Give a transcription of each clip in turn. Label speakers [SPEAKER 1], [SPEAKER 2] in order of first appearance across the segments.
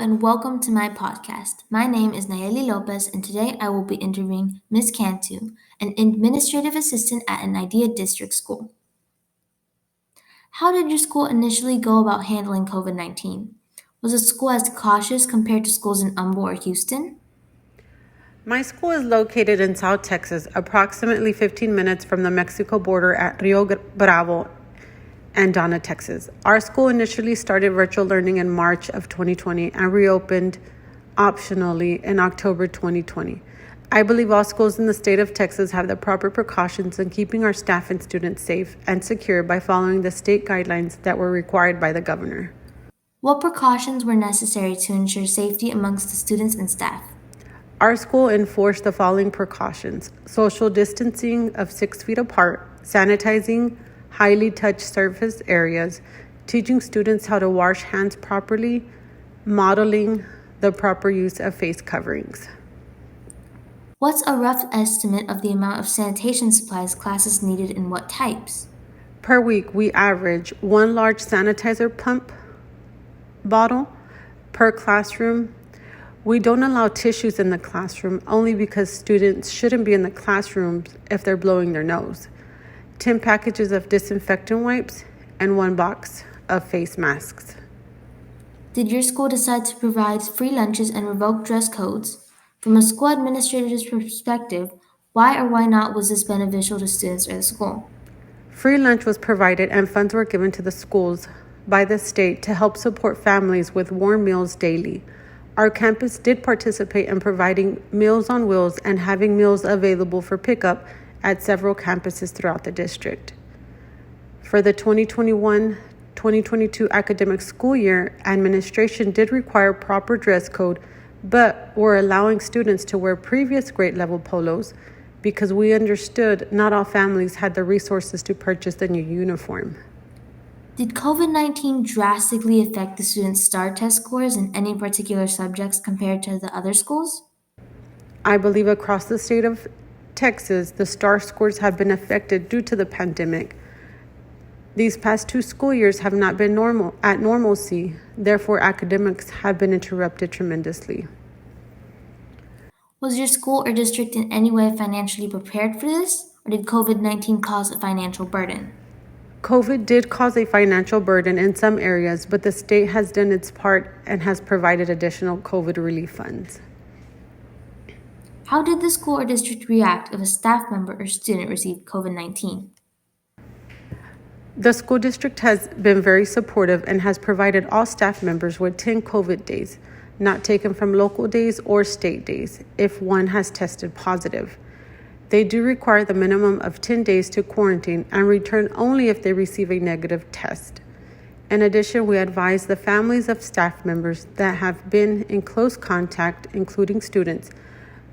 [SPEAKER 1] and welcome to my podcast. My name is Nayeli Lopez, and today I will be interviewing Ms. Cantu, an administrative assistant at an IDEA district school. How did your school initially go about handling COVID 19? Was the school as cautious compared to schools in Humble or Houston?
[SPEAKER 2] My school is located in South Texas, approximately 15 minutes from the Mexico border at Rio Bravo and Donna, Texas. Our school initially started virtual learning in March of 2020 and reopened optionally in October 2020. I believe all schools in the state of Texas have the proper precautions in keeping our staff and students safe and secure by following the state guidelines that were required by the governor.
[SPEAKER 1] What precautions were necessary to ensure safety amongst the students and staff?
[SPEAKER 2] Our school enforced the following precautions: social distancing of 6 feet apart, sanitizing highly touched surface areas, teaching students how to wash hands properly, modeling the proper use of face coverings.
[SPEAKER 1] What's a rough estimate of the amount of sanitation supplies classes needed and what types?
[SPEAKER 2] Per week, we average one large sanitizer pump bottle per classroom. We don't allow tissues in the classroom only because students shouldn't be in the classrooms if they're blowing their nose. 10 packages of disinfectant wipes and one box of face masks.
[SPEAKER 1] Did your school decide to provide free lunches and revoke dress codes? From a school administrator's perspective, why or why not was this beneficial to students or the school?
[SPEAKER 2] Free lunch was provided and funds were given to the schools by the state to help support families with warm meals daily. Our campus did participate in providing Meals on Wheels and having meals available for pickup at several campuses throughout the district. For the 2021-2022 academic school year, administration did require proper dress code, but were allowing students to wear previous grade level polos because we understood not all families had the resources to purchase the new uniform.
[SPEAKER 1] Did COVID 19 drastically affect the students' STAR test scores in any particular subjects compared to the other schools?
[SPEAKER 2] I believe across the state of Texas, the STAR scores have been affected due to the pandemic. These past 2 school years have not been normalcy, therefore academics have been interrupted tremendously.
[SPEAKER 1] Was your school or district in any way financially prepared for this, or did COVID 19 cause a financial burden?
[SPEAKER 2] COVID did cause a financial burden in some areas, but the state has done its part and has provided additional COVID relief funds.
[SPEAKER 1] How did the school or district react if a staff member or student received COVID 19?
[SPEAKER 2] The school district has been very supportive and has provided all staff members with 10 COVID days, not taken from local days or state days, if one has tested positive. They do require the minimum of 10 days to quarantine and return only if they receive a negative test. In addition, we advise the families of staff members that have been in close contact, including students,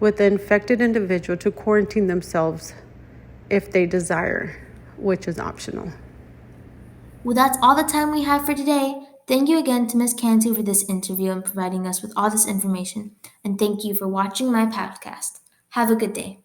[SPEAKER 2] with the infected individual to quarantine themselves if they desire, which is optional.
[SPEAKER 1] Well, that's all the time we have for today. Thank you again to Ms. Cantu for this interview and providing us with all this information. And thank you for watching my podcast. Have a good day.